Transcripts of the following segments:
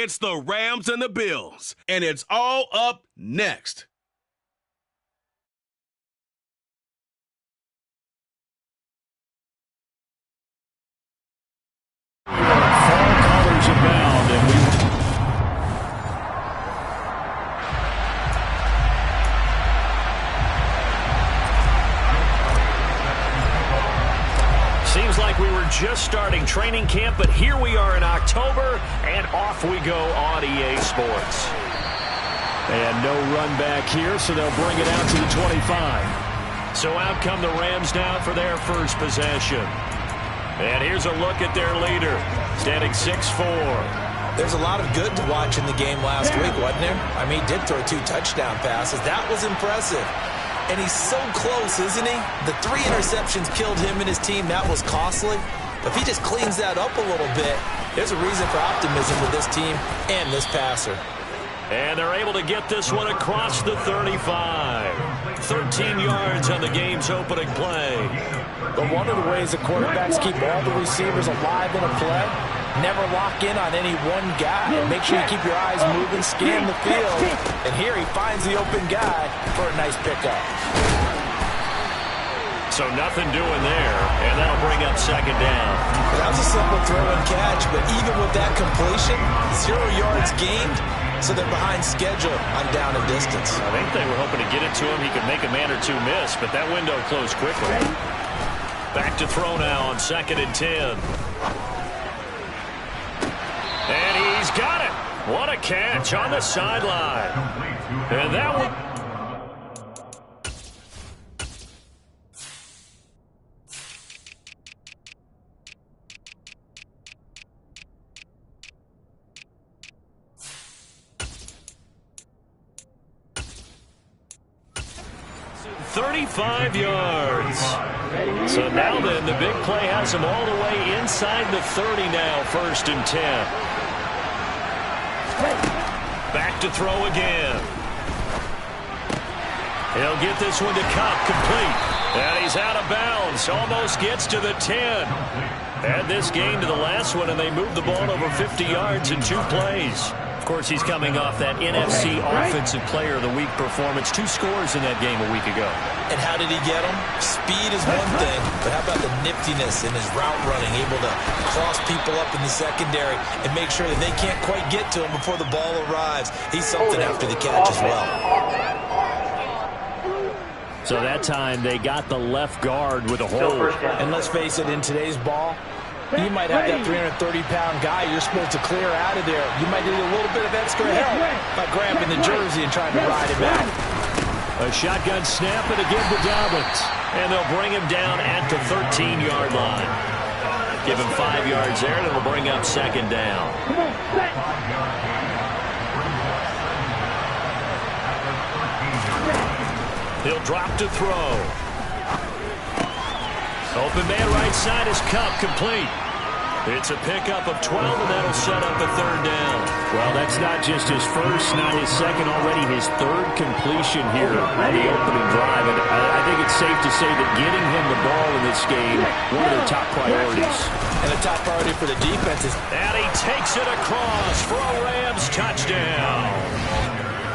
It's the Rams and the Bills, and it's all up next. Fall colors abound, and seems like we were just starting training camp, but here we are in October, and off we go on EA Sports. And no run back here, so they'll bring it out to the 25. So out come the Rams now for their first possession. And here's a look at their leader, standing 6'4". There's a lot of good to watch in the game last week, wasn't there? I mean, he did throw 2 touchdown passes. That was impressive. And he's so close, isn't he? The 3 interceptions killed him and his team. That was costly. But if he just cleans that up a little bit, there's a reason for optimism with this team and this passer. And they're able to get this one across the 35. 13 yards on the game's opening play. But one of the ways the quarterbacks keep all the receivers alive in a play, never lock in on any one guy. Make sure you keep your eyes moving, scan the field. And here he finds the open guy for a nice pickup. So nothing doing there, and that'll bring up second down. That was a simple throw and catch, but even with that completion, 0 yards gained, so they're behind schedule on down and distance. I think they were hoping to get it to him. He could make a man or 2 miss, but that window closed quickly. Back to throw now on 2nd and 10. And he's got it. What a catch on the sideline. And that one... 35 yards. So now then, the big play has him all the way inside the 30 now, 1st and 10. Back to throw again. He'll get this one to Cup, complete. And he's out of bounds, almost gets to the 10. Add this game to the last one, and they move the ball over 50 yards in 2 plays. Of course, he's coming off that NFC Offensive Player of the Week performance. 2 scores in that game a week ago. And how did he get them? Speed is one thing, but how about the niftiness in his route running, able to cross people up in the secondary and make sure that they can't quite get to him before the ball arrives. He's something after the catch as well. So that time they got the left guard with a hold. And let's face it, in today's ball, you might have that 330-pound guy you're supposed to clear out of there. You might need a little bit of extra help by grabbing the jersey and trying to ride him out. A shotgun snap and again to Dobbins. And they'll bring him down at the 13-yard line. Give him 5 yards there, and it'll bring up second down. He'll drop to throw. Open man right side is Cup, complete. It's a pickup of 12, and that'll set up a 3rd down. Well, that's not just his first, not his second, already his 3rd completion here on the opening drive. And I think it's safe to say that getting him the ball in this game, one of their top priorities. And the top priority for the defense is... And he takes it across for a Rams touchdown.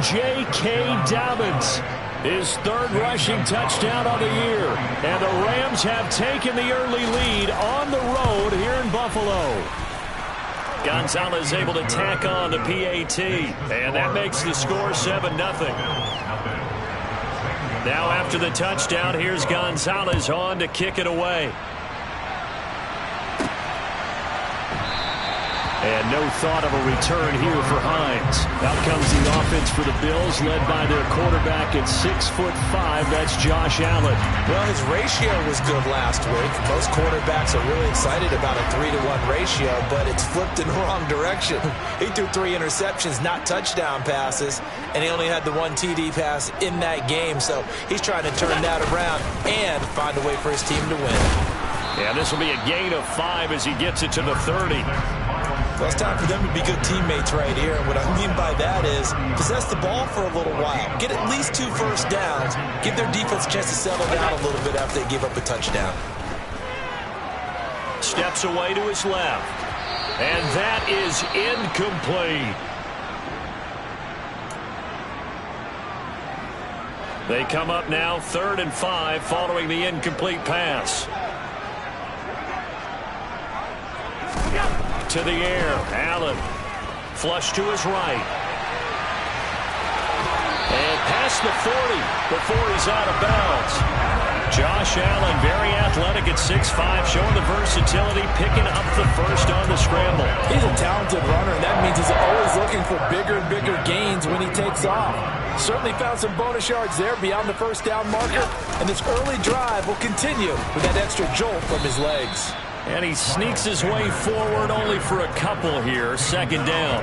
J.K. Dobbins. His 3rd rushing touchdown of the year. And the Rams have taken the early lead on the road here in Buffalo. Gonzalez able to tack on the PAT. And that makes the score 7-0. Now after the touchdown, here's Gonzalez on to kick it away. And no thought of a return here for Hines. Out comes the offense for the Bills, led by their quarterback at 6'5". That's Josh Allen. Well, his ratio was good last week. Most quarterbacks are really excited about a 3-to-1 ratio, but it's flipped in the wrong direction. He threw 3 interceptions, not touchdown passes, and he only had the 1 TD pass in that game. So he's trying to turn that around and find a way for his team to win. Yeah, this will be a gain of 5 as he gets it to the 30. Well, it's time for them to be good teammates right here. And what I mean by that is possess the ball for a little while. Get at least 2 first downs. Give their defense a chance to settle down a little bit after they give up a touchdown. Steps away to his left. And that is incomplete. They come up now 3rd and 5 following the incomplete pass. To the air. Allen. Flush to his right. And past the 40 before he's out of bounds. Josh Allen, very athletic at 6'5", showing the versatility, picking up the first on the scramble. He's a talented runner, and that means he's always looking for bigger and bigger gains when he takes off. Certainly found some bonus yards there beyond the first down marker, and this early drive will continue with that extra jolt from his legs. And he sneaks his way forward only for a couple here, 2nd down.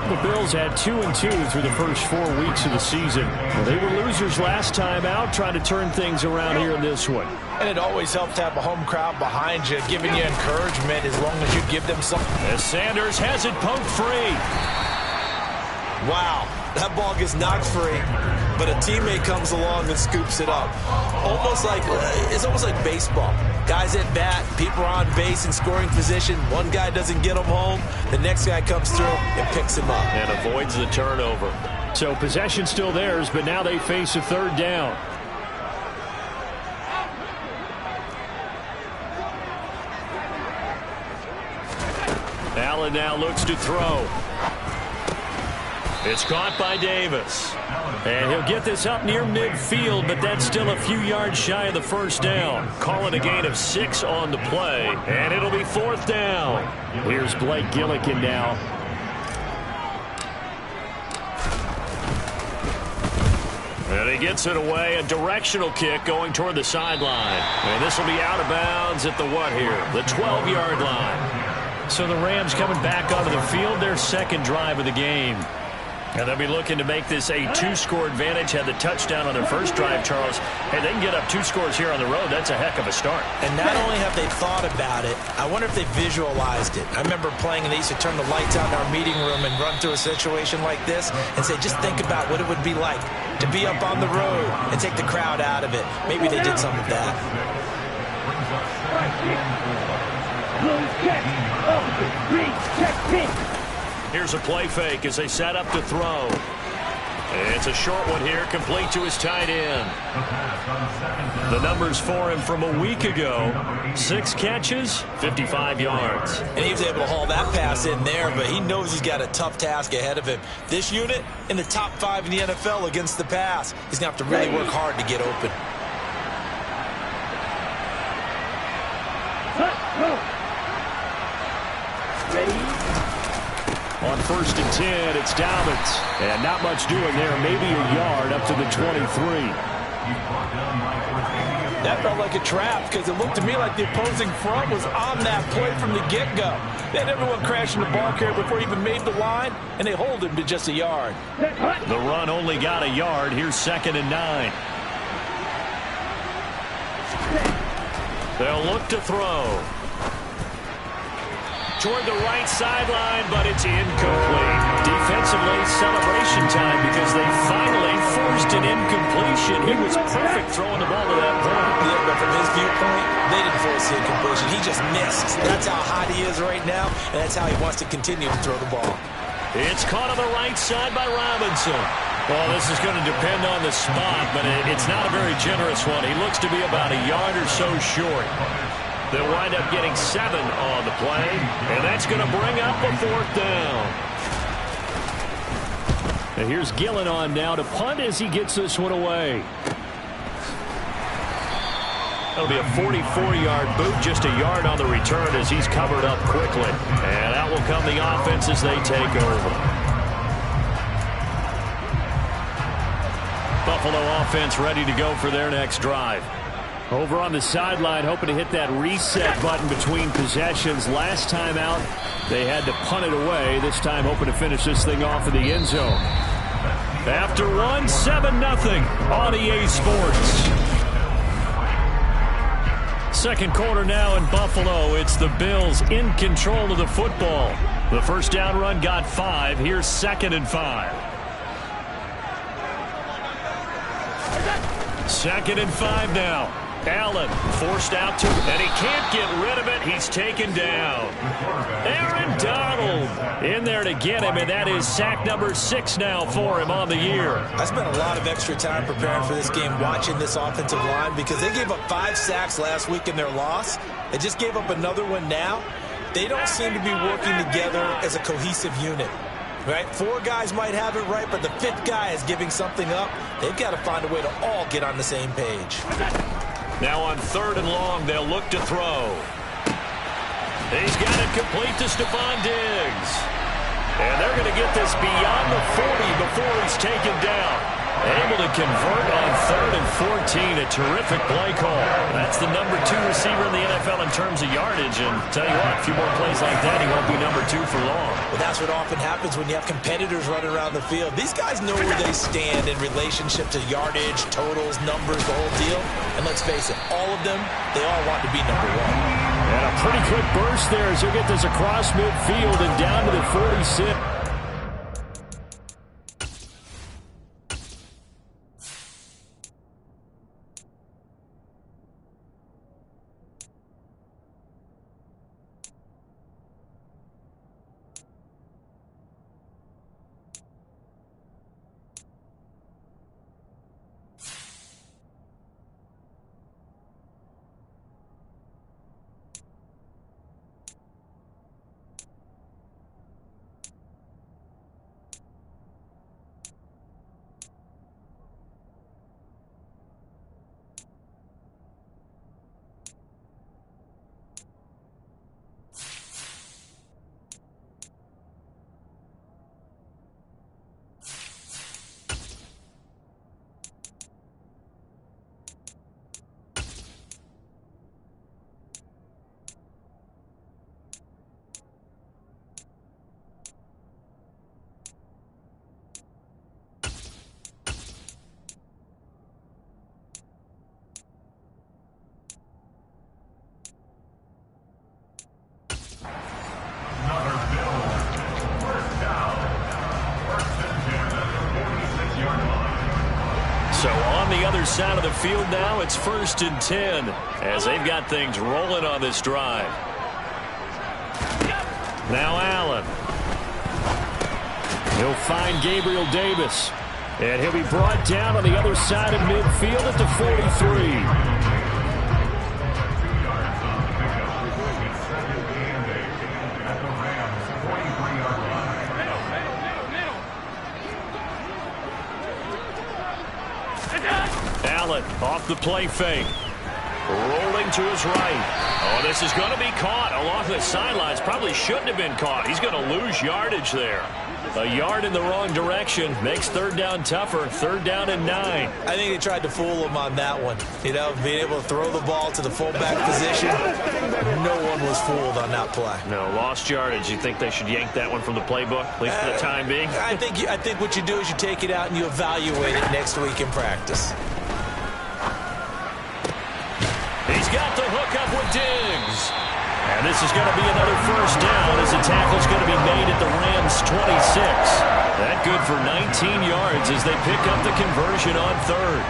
The Bills had 2-2 through the first 4 weeks of the season. Well, they were losers last time out, trying to turn things around here in this one. And it always helps to have a home crowd behind you, giving you encouragement as long as you give them something. As Sanders has it poked free. Wow, that ball gets knocked free, but a teammate comes along and scoops it up. It's almost like baseball. Guys at bat, people are on base in scoring position. One guy doesn't get him home. The next guy comes through and picks him up. And avoids the turnover. So possession still theirs, but now they face a 3rd down. Allen now looks to throw. It's caught by Davis. And he'll get this up near midfield, but that's still a few yards shy of the first down. Call it a gain of 6 on the play, and it'll be 4th down. Here's Blake Gillikin now. And he gets it away, a directional kick going toward the sideline. And this will be out of bounds at the what here? The 12-yard line. So the Rams coming back onto the field, their 2nd drive of the game. And they'll be looking to make this a 2-score advantage. Had the touchdown on their first drive, Charles. Hey, they can get up 2 scores here on the road. That's a heck of a start. And not only have they thought about it, I wonder if they visualized it. I remember playing, and they used to turn the lights out in our meeting room and run through a situation like this and say, just think about what it would be like to be up on the road and take the crowd out of it. Maybe they did some of that. Here's a play fake as they set up to throw. It's a short one here, complete to his tight end. The numbers for him from a week ago: 6 catches, 55 yards. And he was able to haul that pass in there, but he knows he's got a tough task ahead of him. This unit in the top 5 in the NFL against the pass. He's going to have to really work hard to get open. On 1st and 10, it's Dobbins. And not much doing there, maybe a yard up to the 23. That felt like a trap because it looked to me like the opposing front was on that play from the get-go. They had everyone crashing the ball carrier before he even made the line, and they hold him to just a yard. The run only got a yard. Here's 2nd and 9. They'll look to throw. Toward the right sideline, but it's incomplete. Defensively, celebration time because they finally forced an incompletion. He was perfect throwing the ball to that point. Yeah, but from his viewpoint, they didn't force the incompletion. He just missed. That's how hot he is right now, and that's how he wants to continue to throw the ball. It's caught on the right side by Robinson. Well, this is going to depend on the spot, but it's not a very generous one. He looks to be about a yard or so short. They'll wind up getting 7 on the play, and that's going to bring up a 4th down. And here's Gillen on now to punt as he gets this one away. That'll be a 44-yard boot, just a yard on the return as he's covered up quickly. And out will come the offense as they take over. Buffalo offense ready to go for their next drive. Over on the sideline, hoping to hit that reset button between possessions. Last time out, they had to punt it away. This time, hoping to finish this thing off in the end zone. After one, 7-0 on EA Sports. Second quarter now in Buffalo. It's the Bills in control of the football. The first down run got 5. Here's 2nd and 5. 2nd and 5 now. Allen forced out to, and he can't get rid of it. He's taken down. Aaron Donald in there to get him, and that is sack number 6 now for him on the year. I spent a lot of extra time preparing for this game, watching this offensive line, because they gave up 5 sacks last week in their loss. They just gave up another one now. They don't seem to be working together as a cohesive unit. Right? 4 guys might have it right, but the 5th guy is giving something up. They've got to find a way to all get on the same page. Now on 3rd and long, they'll look to throw. He's got it complete to Stephon Diggs. And they're going to get this beyond the 40 before he's taken down. Able to convert on 3rd and 14. A terrific play call. That's the number 2 receiver in the NFL in terms of yardage. And tell you what, a few more plays like that, he won't be number 2 for long. Well, that's what often happens when you have competitors running around the field. These guys know where they stand in relationship to yardage, totals, numbers, the whole deal. And let's face it, all of them, they all want to be number 1. And a pretty quick burst there as he'll get this across midfield and down to the 46. So on the other side of the field now, it's 1st and 10 as they've got things rolling on this drive. Now Allen. He'll find Gabriel Davis. And he'll be brought down on the other side of midfield at the 43. Off the play fake. Rolling to his right. Oh, this is going to be caught along the sidelines. Probably shouldn't have been caught. He's going to lose yardage there. A yard in the wrong direction makes 3rd down tougher. 3rd down and 9. I think they tried to fool him on that one. You know, being able to throw the ball to the fullback position. No one was fooled on that play. No, lost yardage. You think they should yank that one from the playbook, at least for the time being? I think what you do is you take it out and you evaluate it next week in practice. He's got the hook up with Diggs. And this is going to be another 1st down as the tackle's going to be made at the Rams' 26. That good for 19 yards as they pick up the conversion on 3rd.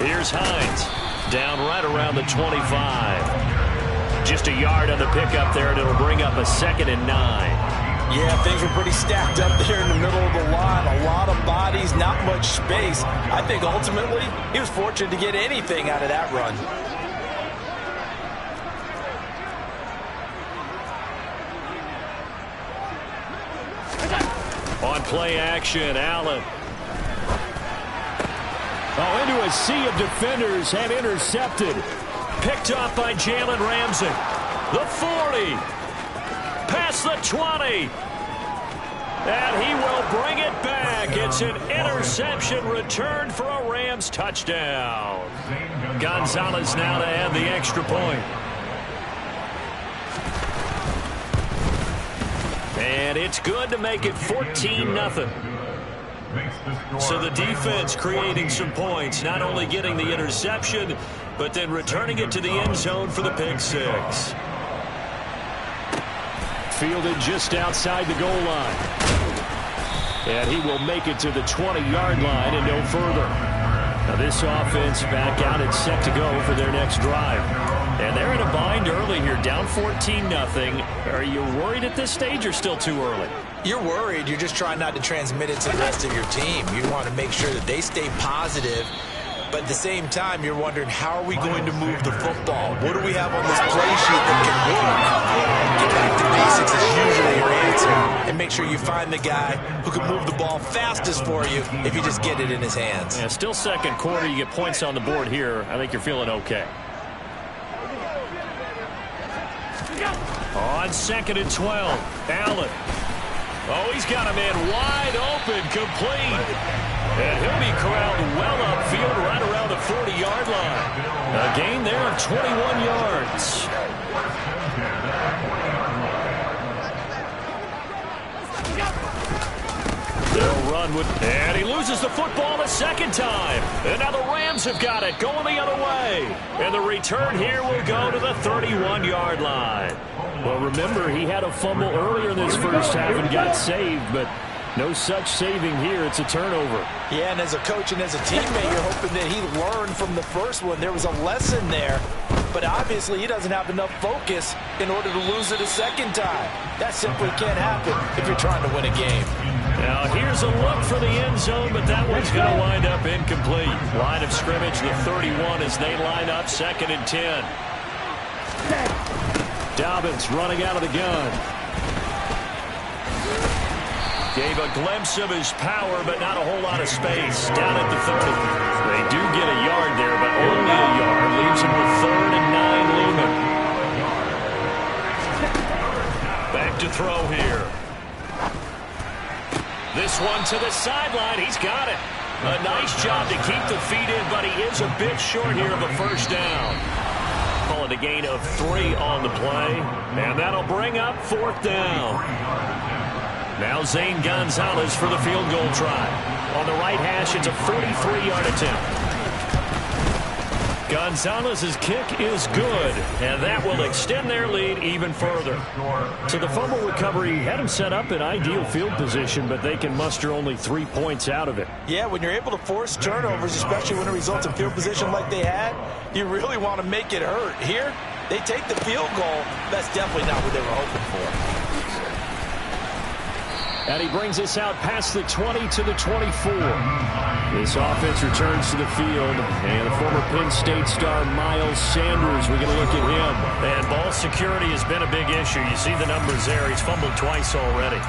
Here's Hines. Down right around the 25. Just a yard on the pickup there, and it'll bring up a 2nd and 9. Yeah, things were pretty stacked up there in the middle of the line. A lot of bodies, not much space. I think ultimately he was fortunate to get anything out of that run. On play action, Allen. Oh, into a sea of defenders and intercepted. Picked up by Jalen Ramsey. The 40. Past the 20. And he will bring it back. It's an interception return for a Rams touchdown. Gonzalez now to add the extra point. And it's good to make it 14-0. So the defense creating some points, not only getting the interception, but then returning it to the end zone for the pick 6. Fielded just outside the goal line. And he will make it to the 20-yard line and no further. Now this offense back out and set to go for their next drive. And they're in a bind early here, down 14-0. Are you worried at this stage or still too early? You're worried. You're just trying not to transmit it to the rest of your team. You want to make sure that they stay positive. But at the same time, you're wondering, how are we going to move the football? What do we have on this play sheet that can work? Get back to basics is usually your answer. And make sure you find the guy who can move the ball fastest for you if you just get it in his hands. Yeah, still second quarter. You get points on the board here. I think you're feeling okay. On 2nd and 12, Allen. Oh, he's got a man wide open, complete. And he'll be corralled well upfield right around the 40-yard line. A gain there of 21 yards. They'll run with, and he loses the football a second time. And now the Rams have got it, going the other way. And the return here will go to the 31-yard line. Well, remember, he had a fumble earlier in this first half and got saved, but no such saving here. It's a turnover. Yeah, and as a coach and as a teammate, you're hoping that he learned from the first one. There was a lesson there, but obviously he doesn't have enough focus in order to lose it a second time. That simply can't happen if you're trying to win a game. Now, here's a look for the end zone, but that one's going to wind up incomplete. Line of scrimmage, the 31 as they line up, 2nd and 10. Dobbins running out of the gun. Gave a glimpse of his power, but not a whole lot of space. Down at the 30. They do get a yard there, but only a yard. Leaves him with 3rd and 9 Lehman. Back to throw here. This one to the sideline. He's got it. A nice job to keep the feet in, but he is a bit short here of a first down. Call it a gain of 3 on the play. And that'll bring up 4th down. Now Zane Gonzalez for the field goal try. On the right hash, it's a 43-yard attempt. Gonzalez's kick is good, and that will extend their lead even further. So the fumble recovery had them set up in ideal field position, but they can muster only 3 points out of it. Yeah, when you're able to force turnovers, especially when it results in field position like they had, you really want to make it hurt. Here, they take the field goal. That's definitely not what they were hoping for. And he brings us out past the 20 to the 24. This offense returns to the field. And the former Penn State star Miles Sanders, we're going to look at him. And ball security has been a big issue. You see the numbers there. He's fumbled twice already.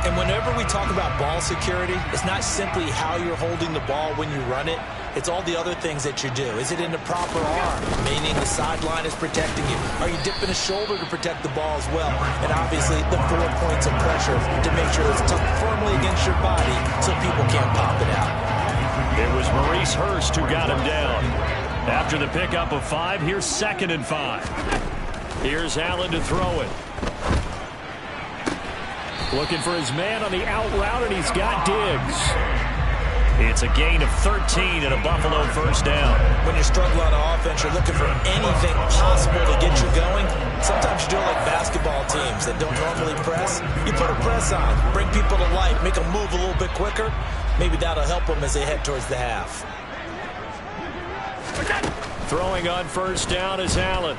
And whenever we talk about ball security, it's not simply how you're holding the ball when you run it. It's all the other things that you do. Is it in the proper arm, meaning the sideline is protecting you? Are you dipping a shoulder to protect the ball as well? And obviously the 4 points of pressure to make sure it's tucked firmly against your body so people can't pop it out. It was Maurice Hurst who got him down. After the pickup of 5, here's 2nd and 5. Here's Allen to throw it. Looking for his man on the out route, and he's got Diggs. It's a gain of 13 and a Buffalo first down. When you're struggling on offense, you're looking for anything possible to get you going. Sometimes you do it like basketball teams that don't normally press. You put a press on, bring people to life, make them move a little bit quicker. Maybe that'll help them as they head towards the half. Throwing on first down is Allen.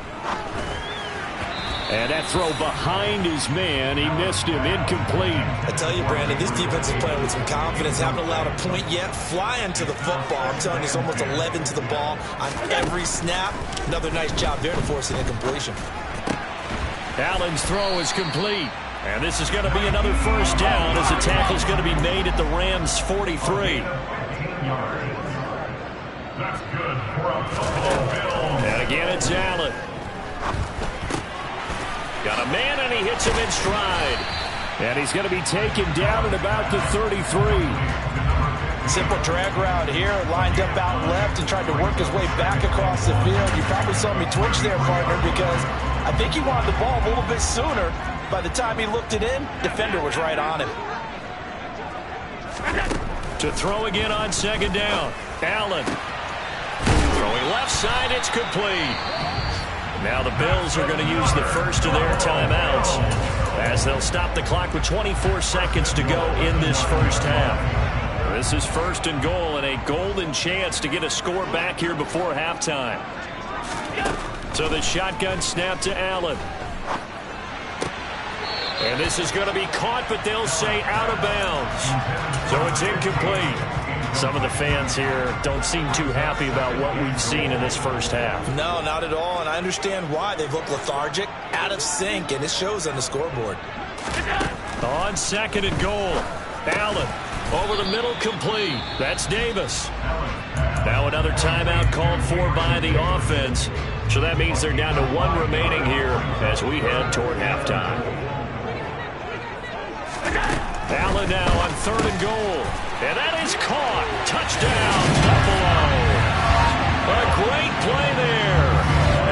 And that throw behind his man, he missed him, incomplete. I tell you, Brandon, this defense is playing with some confidence. Haven't allowed a point yet. Flying to the football. I'm telling you, it's almost 11 to the ball on every snap. Another nice job there to force an incompletion. Allen's throw is complete. And this is going to be another first down as the tackle is going to be made at the Rams' 43. And again, it's Allen. Got a man, and he hits him in stride. And he's going to be taken down at about the 33. Simple drag route here, lined up out left and tried to work his way back across the field. You probably saw me twitch there, partner, because I think he wanted the ball a little bit sooner. By the time he looked it in, defender was right on him. To throw again on 2nd down. Allen. Throwing left side, it's complete. Now the Bills are going to use the first of their timeouts as as they'll stop the clock with 24 seconds to go in this first half. This is first and goal and a golden chance to get a score back here before halftime. So the shotgun snap to Allen. And this is going to be caught, but they'll say out of bounds. So it's incomplete. Some of the fans here don't seem too happy about what we've seen in this first half. No, not at all, and I understand why. They've looked lethargic, out of sync, and it shows on the scoreboard. On second and goal, Allen over the middle, complete. That's Davis. Now another timeout called for by the offense. So that means they're down to one remaining here as we head toward halftime. Allen now on third and goal. And that is caught. Touchdown, Buffalo. A great play there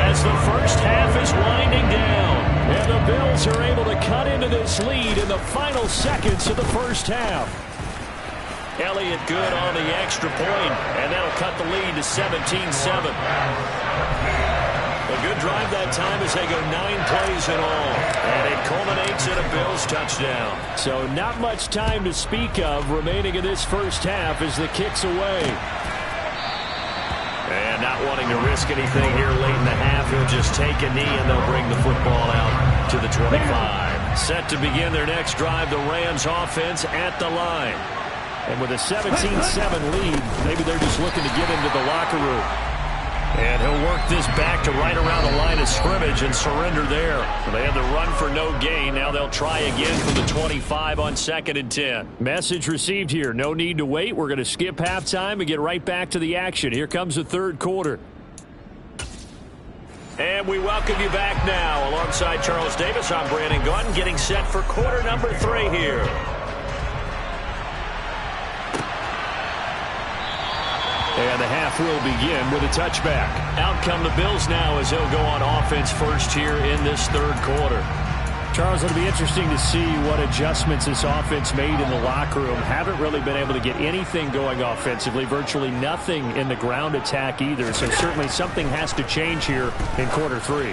as the first half is winding down. And the Bills are able to cut into this lead in the final seconds of the first half. Elliott good on the extra point, and that'll cut the lead to 17-7. A good drive that time as they go 9 plays in all. And it culminates in a Bills touchdown. So not much time to speak of remaining in this first half as the kick's away. And not wanting to risk anything here late in the half, he'll just take a knee and they'll bring the football out to the 25. Set to begin their next drive, the Rams offense at the line. And with a 17-7 lead, maybe they're just looking to get into the locker room. And he'll work this back to right around the line of scrimmage and surrender there. They had the run for no gain. Now they'll try again from the 25 on 2nd and 10. Message received here. No need to wait. We're going to skip halftime and get right back to the action. Here comes the third quarter. And we welcome you back now. Alongside Charles Davis, I'm Brandon Gaudin, getting set for quarter number 3 here. And the half will begin with a touchback. Out come the Bills now as they'll go on offense first here in this third quarter. Charles, it'll be interesting to see what adjustments this offense made in the locker room. Haven't really been able to get anything going offensively. Virtually nothing in the ground attack either. So certainly something has to change here in quarter 3.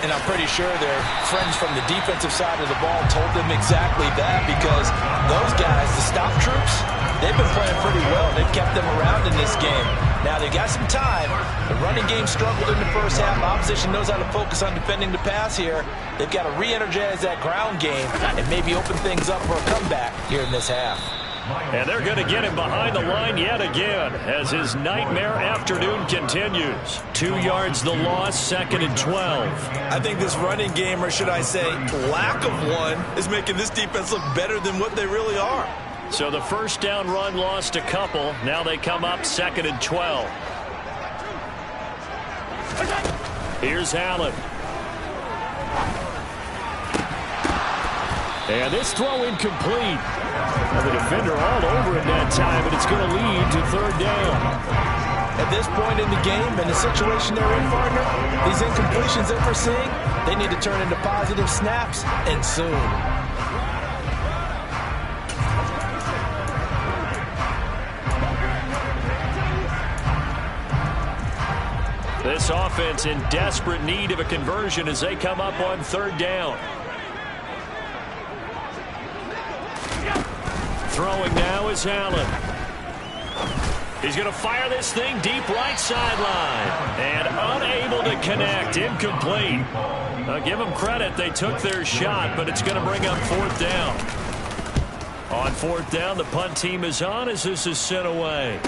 And I'm pretty sure their friends from the defensive side of the ball told them exactly that, because those guys, the stop troops, they've been playing pretty well. They've kept them around in this game. Now, they've got some time. The running game struggled in the first half. The opposition knows how to focus on defending the pass here. They've got to re-energize that ground game and maybe open things up for a comeback here in this half. And they're going to get him behind the line yet again as his nightmare afternoon continues. 2 yards the loss, 2nd and 12. I think this running game, or should I say lack of one, is making this defense look better than what they really are. So the first down run lost a couple. Now they come up 2nd and 12. Here's Allen. And this throw incomplete. And the defender all over it that time, but it's going to lead to 3rd down. At this point in the game, in the situation they're in, partner, these incompletions that we're seeing, they need to turn into positive snaps, and soon. This offense in desperate need of a conversion as they come up on 3rd down. Throwing now is Allen. He's going to fire this thing deep right sideline. And unable to connect. Incomplete. I'll give them credit. They took their shot, but it's going to bring up 4th down. On 4th down, the punt team is on as this is sent away.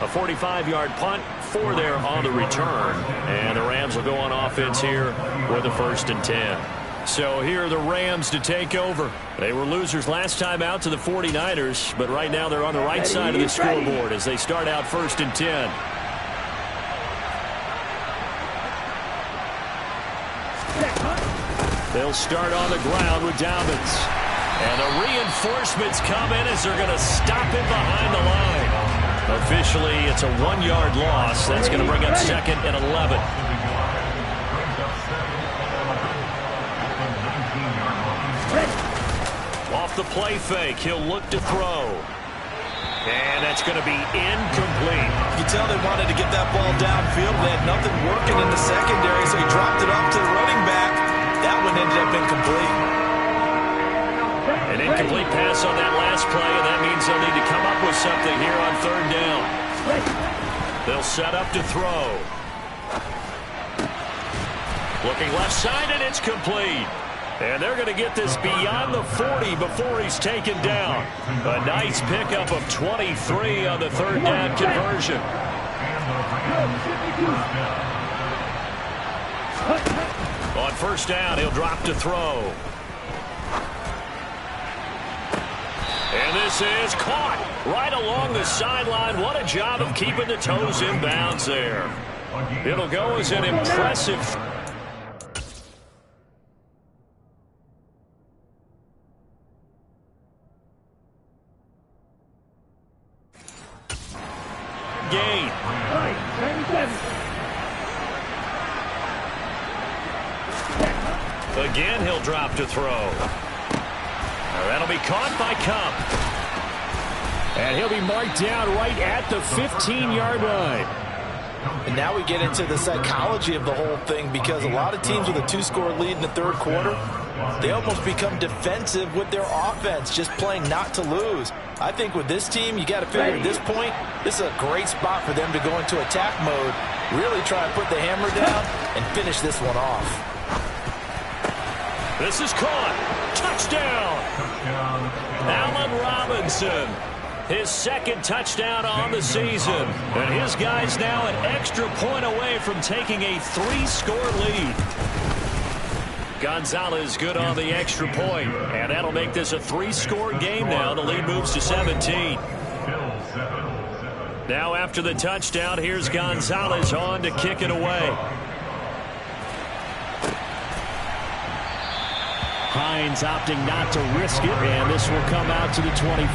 A 45-yard punt, 4 there on the return. And the Rams will go on offense here with a 1st and 10. So here are the Rams to take over. They were losers last time out to the 49ers, but right now they're on the right side of the scoreboard as they start out 1st and 10. They'll start on the ground with Dobbins. And the reinforcements come in as they're going to stop him behind the line. Officially, it's a 1-yard loss. That's going to bring up 2nd and 11. Off the play fake, he'll look to throw. And that's going to be incomplete. You can tell they wanted to get that ball downfield. They had nothing working in the secondary, so he dropped it off to the running back. incomplete pass on that last play, and that means they'll need to come up with something here on third down. They'll set up to throw. Looking left side, and it's complete. And they're going to get this beyond the 40 before he's taken down. A nice pickup of 23 on the third down conversion. On first down, he'll drop to throw. And this is caught right along the sideline. What a job of keeping the toes in bounds there. It'll go as an impressive gain. Again, he'll drop to throw. That'll be caught by Cup. And he'll be marked down right at the 15-yard line. And now we get into the psychology of the whole thing, because a lot of teams with a 2-score lead in the third quarter, they almost become defensive with their offense, just playing not to lose. I think with this team, you got to figure at this point, this is a great spot for them to go into attack mode, really try and put the hammer down and finish this one off. This is caught. Touchdown. Allen Robinson. His second touchdown on the season. And his guy's now an extra point away from taking a 3-score lead. Gonzalez good on the extra point. And that'll make this a 3-score game now. The lead moves to 17. Now after the touchdown, here's Gonzalez on to kick it away. Hines opting not to risk it, and this will come out to the 25.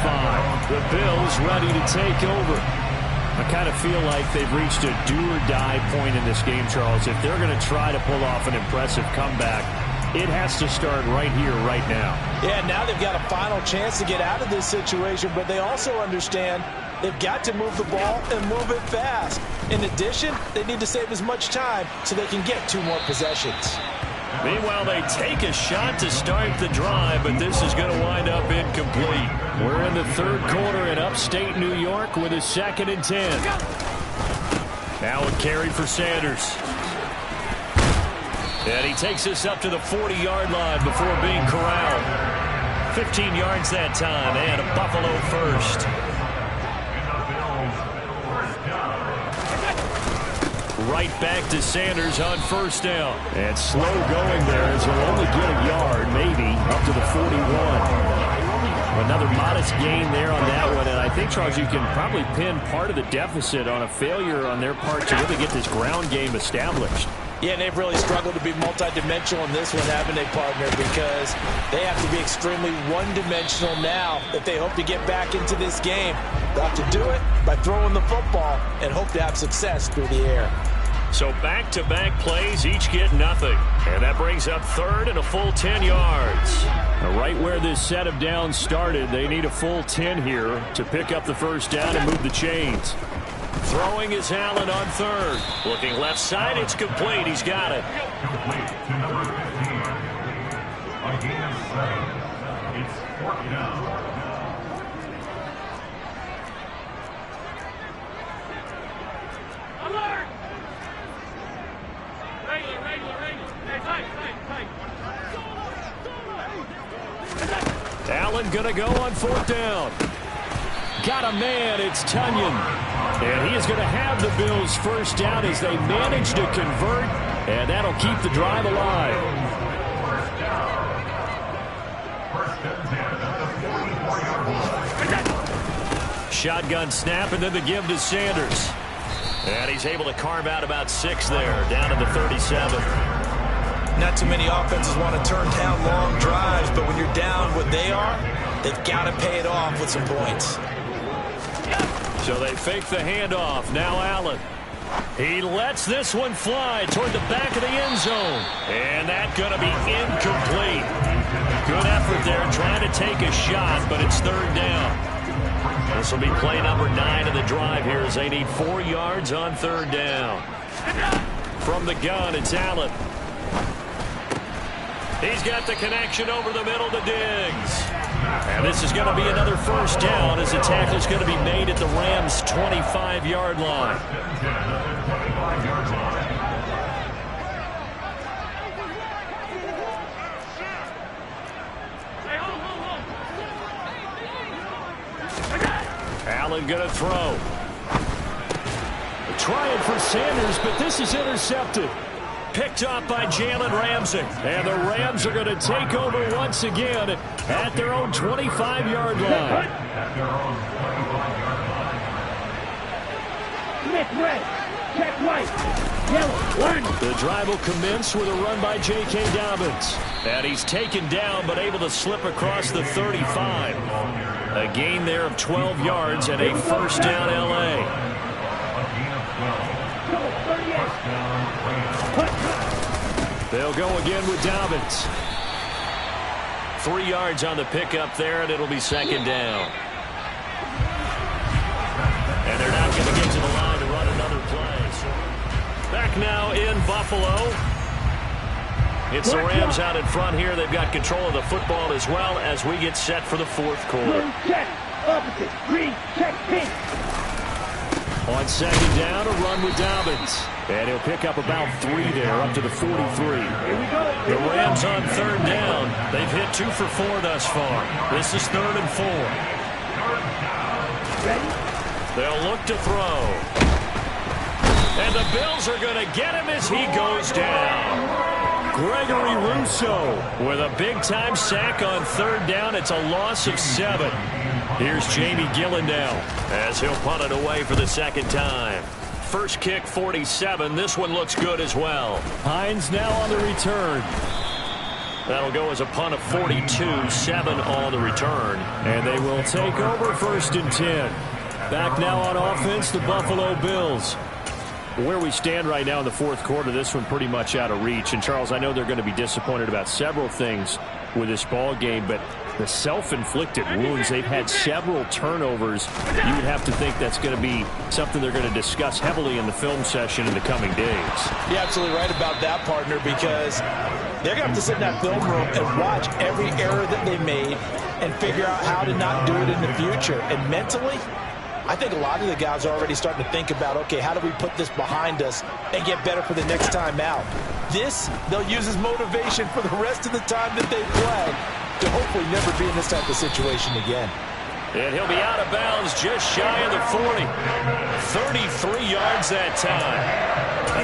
The Bills ready to take over. I kind of feel like they've reached a do-or-die point in this game, Charles. If they're going to try to pull off an impressive comeback, it has to start right here, right now. Yeah, now they've got a final chance to get out of this situation, but they also understand they've got to move the ball and move it fast. In addition, they need to save as much time so they can get 2 more possessions. Meanwhile, they take a shot to start the drive, but this is going to wind up incomplete. We're in the third quarter in upstate New York with a 2nd and 10. Now a carry for Sanders. And he takes us up to the 40-yard line before being corralled. 15 yards that time, and a Buffalo first. Right back to Sanders on first down. And slow going there as he'll only get a yard, maybe, up to the 41. Another modest gain there on that one. And I think, Charles, you can probably pin part of the deficit on a failure on their part to really get this ground game established. Yeah, and they've really struggled to be multidimensional in this one, haven't they, partner? Because they have to be extremely one-dimensional now if they hope to get back into this game. They'll have to do it by throwing the football and hope to have success through the air. So back-to-back plays, each get nothing. And that brings up third and a full 10 yards. Now, right where this set of downs started, they need a full 10 here to pick up the first down and move the chains. Throwing is Allen on third. Looking left side, it's complete. He's got it. Number 15. A gain of 7. It's 4th down. Alert! Allen gonna go on 4th down. Got a man, it's Tunyon. And he is going to have the Bills first down as they manage to convert, and that'll keep the drive alive. Shotgun snap, and then the give to Sanders. And he's able to carve out about 6 there, down to the 37. Not too many offenses want to turn down long drives, but when you're down what they are, they've got to pay it off with some points. So they fake the handoff. Now Allen. He lets this one fly toward the back of the end zone. And that's going to be incomplete. Good effort there trying to take a shot, but it's 3rd down. This will be play number 9 of the drive here as they need 4 yards on 3rd down. From the gun, it's Allen. He's got the connection over the middle to Diggs. And this is going to be another first down as the tackle is going to be made at the Rams' 25-yard line. Allen going to throw. Trying for Sanders, but this is intercepted. Picked up by Jalen Ramsey. And the Rams are going to take over once again at their own 25-yard line. Smith red, check white, yellow, one. The drive will commence with a run by J.K. Dobbins. And he's taken down but able to slip across the 35. A gain there of 12 yards and a first down L.A. They'll go again with Dobbins. 3 yards on the pickup there, and it'll be second down. And they're not going to get to the line to run another play. Back now in Buffalo. It's the Rams out in front here. They've got control of the football as well as we get set for the fourth quarter. Blue check, opposite, green check, pink. On second down, a run with Dobbins. And he'll pick up about 3 there, up to the 43. The Rams on third down. They've hit 2 for 4 thus far. This is 3rd and 4. They'll look to throw. And the Bills are going to get him as he goes down. Gregory Rousseau with a big-time sack on third down. It's a loss of 7. Here's Jamie Gillen now as he'll punt it away for the second time. First kick, 47. This one looks good as well. Hines now on the return. That'll go as a punt of 42, 7 on the return. And they will take over 1st and 10. Back now on offense, the Buffalo Bills. Where we stand right now in the fourth quarter, this one pretty much out of reach. And, Charles, I know they're going to be disappointed about several things with this ball game, but the self-inflicted wounds, they've had several turnovers. You would have to think that's going to be something they're going to discuss heavily in the film session in the coming days. You're absolutely right about that, partner, because they're going to have to sit in that film room and watch every error that they made and figure out how to not do it in the future. And mentally, I think a lot of the guys are already starting to think about, okay, how do we put this behind us and get better for the next time out? This, they'll use as motivation for the rest of the time that they play to hopefully never be in this type of situation again. And he'll be out of bounds just shy of the 40. 33 yards that time.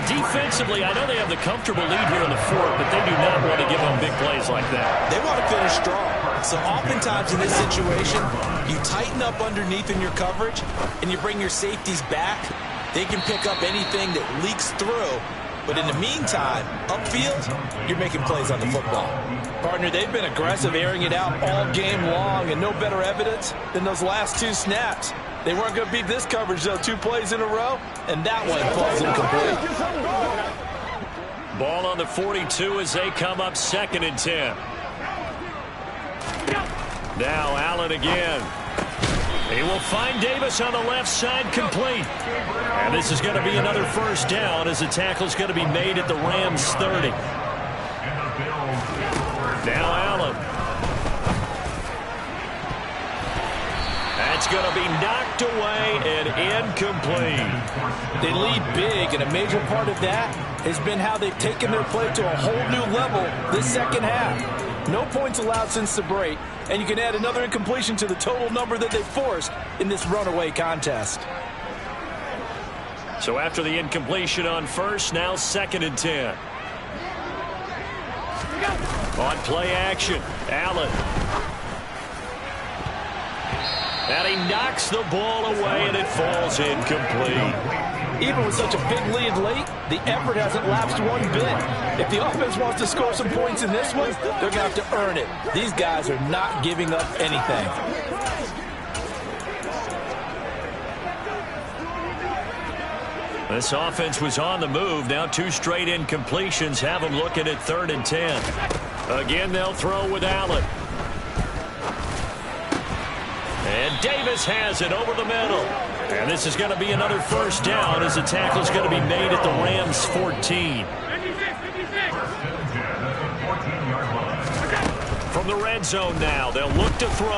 Defensively, I know they have the comfortable lead here in the fourth, but they do not want to give them big plays like that. They want to finish strong. So oftentimes in this situation, you tighten up underneath in your coverage and you bring your safeties back. They can pick up anything that leaks through. But in the meantime, upfield, you're making plays on the football. Partner, they've been aggressive, airing it out all game long, and no better evidence than those last 2 snaps. They weren't going to beat this coverage, though, 2 plays in a row, and that one falls incomplete. Ball on the 42 as they come up 2nd and 10. Now Allen again. He will find Davis on the left side, complete. And this is going to be another first down as the tackle's going to be made at the Rams' 30. Now Allen. That's going to be knocked away and incomplete. They lead big, and a major part of that has been how they've taken their play to a whole new level this second half. No points allowed since the break, and you can add another incompletion to the total number that they forced in this runaway contest. So after the incompletion on first, now 2nd and 10. On play action, Allen. And he knocks the ball away, and it falls incomplete. Even with such a big lead late, the effort hasn't lapsed one bit. If the offense wants to score some points in this one, they're going to have to earn it. These guys are not giving up anything. This offense was on the move. Now 2 straight incompletions have them looking at 3rd and 10. Again, they'll throw with Allen. And Davis has it over the middle. And this is going to be another first down as the tackle's going to be made at the Rams' 14. From From the red zone now, they'll look to throw.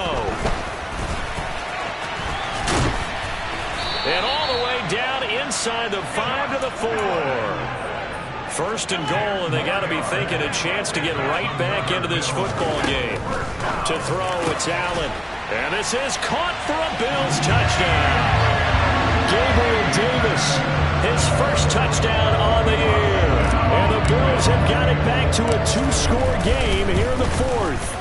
And all the way down inside the 5 to the 4. First and goal, and they got to be thinking a chance to get right back into this football game. To throw, it's Allen. And this is caught for a Bills touchdown. Gabriel Davis, his first touchdown on the year. And the Bills have got it back to a 2-score game here in the 4th.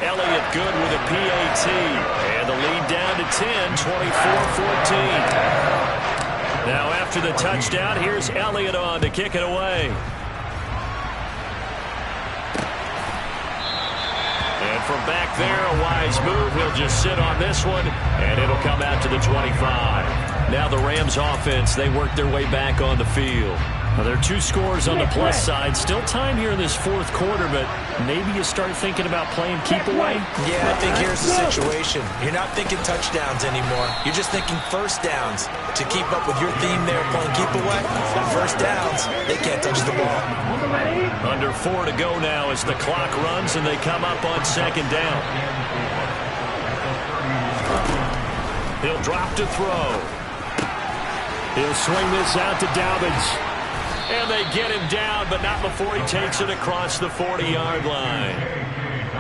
Elliott good with a PAT. And the lead down to 10, 24-14. Now after the touchdown, here's Elliott on to kick it away. And from back there, a wise move. He'll just sit on this one, and it'll come out to the 25. Now the Rams offense, they work their way back on the field. Well, there are 2 scores on the plus side. Still time here in this 4th quarter, but maybe you start thinking about playing keep away? Yeah, I think here's the situation. You're not thinking touchdowns anymore. You're just thinking first downs. To keep up with your theme there, playing keep away, on first downs, they can't touch the ball. Under 4 to go now as the clock runs and they come up on 2nd down. He'll drop to throw. He'll swing this out to Dobbins. And they get him down, but not before he takes it across the 40-yard line.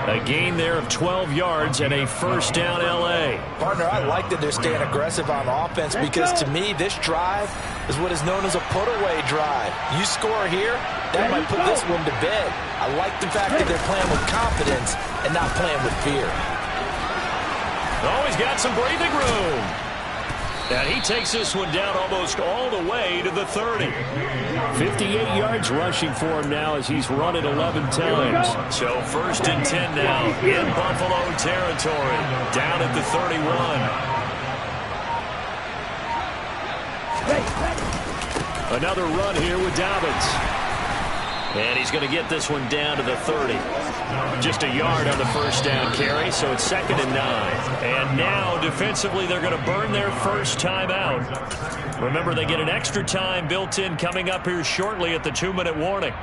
A gain there of 12 yards and a first down L.A. Partner, I like that they're staying aggressive on offense because to me, this drive is what is known as a put-away drive. You score here, that might put this one to bed. I like the fact that they're playing with confidence and not playing with fear. Oh, he's got some breathing room. And he takes this one down almost all the way to the 30. 58 yards rushing for him now as he's run it 11 times. So 1st and 10 now in Buffalo territory. Down at the 31. Another run here with Dobbins. And he's going to get this one down to the 30. Just a yard on the first down carry, so it's 2nd and 9. And now, defensively, they're going to burn their first timeout. Remember, they get an extra time built in coming up here shortly at the 2-minute warning.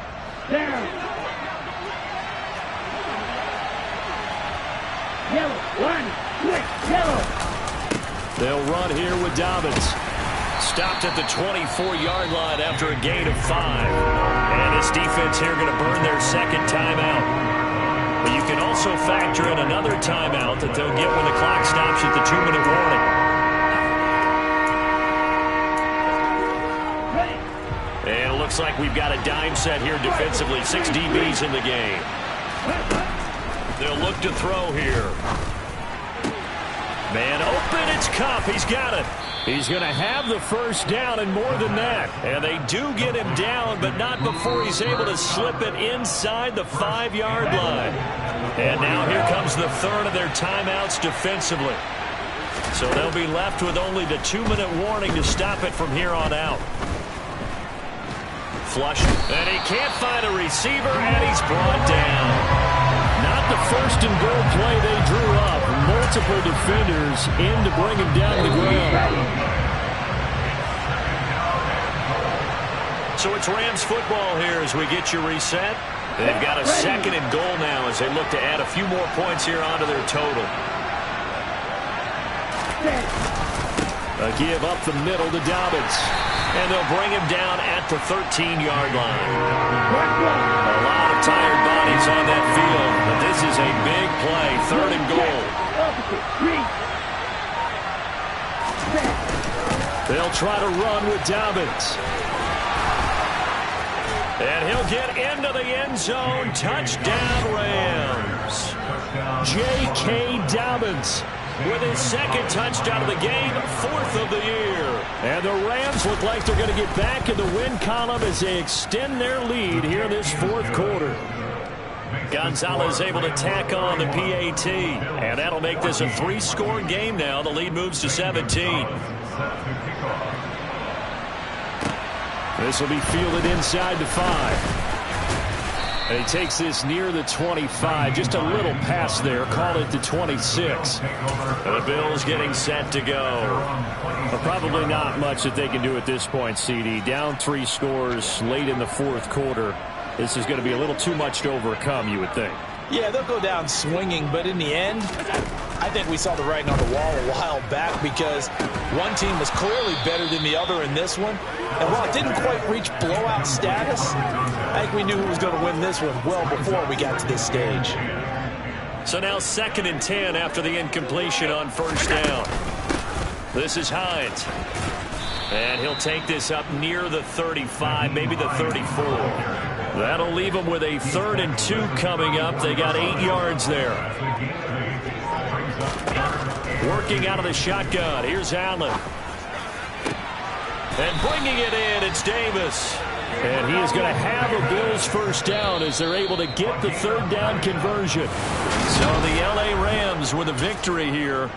Yellow, 1, quick, yellow. They'll run here with Dobbins. Stopped at the 24-yard line after a gain of 5. And this defense here going to burn their 2nd timeout. But you can also factor in another timeout that they'll get when the clock stops at the 2-minute warning. And it looks like we've got a dime set here defensively. 6 DBs in the game. They'll look to throw here. Man open, it's Kupp. He's got it. He's going to have the first down and more than that. And they do get him down, but not before he's able to slip it inside the 5-yard line. And now here comes the 3rd of their timeouts defensively. So they'll be left with only the 2-minute warning to stop it from here on out. Flush. And he can't find a receiver, and he's brought down. Not the first and goal play they drew up. Multiple defenders in to bring him down to the ground. So it's Rams football here as we get you reset. They've got a 2nd and goal now as they look to add a few more points here onto their total. A give up the middle to Dobbins. And they'll bring him down at the 13-yard line. A lot of tired bodies on that field, but this is a big play, 3rd and goal. They'll try to run with Dobbins. And he'll get into the end zone. Touchdown, Rams. J.K. Dobbins with his 2nd touchdown of the game, 4th of the year. And the Rams look like they're going to get back in the win column as they extend their lead here in this 4th quarter. Gonzalez able to tack on the PAT. And that'll make this a 3-score game now. The lead moves to 17. This will be fielded inside the 5. And he takes this near the 25. Just a little pass there. Call it the 26. The Bills getting set to go. But probably not much that they can do at this point, CD. Down 3 scores late in the 4th quarter. This is going to be a little too much to overcome, you would think. Yeah, they'll go down swinging, but in the end, I think we saw the writing on the wall a while back because one team was clearly better than the other in this one. And while it didn't quite reach blowout status, I think we knew who was going to win this one well before we got to this stage. So now 2nd and 10 after the incompletion on first down. This is Hines. And he'll take this up near the 35, maybe the 34. That'll leave them with a 3rd and 2 coming up. They got 8 yards there. Working out of the shotgun. Here's Allen. And bringing it in, it's Davis. And he is going to have a Bills first down as they're able to get the 3rd down conversion. So the L.A. Rams with a victory here.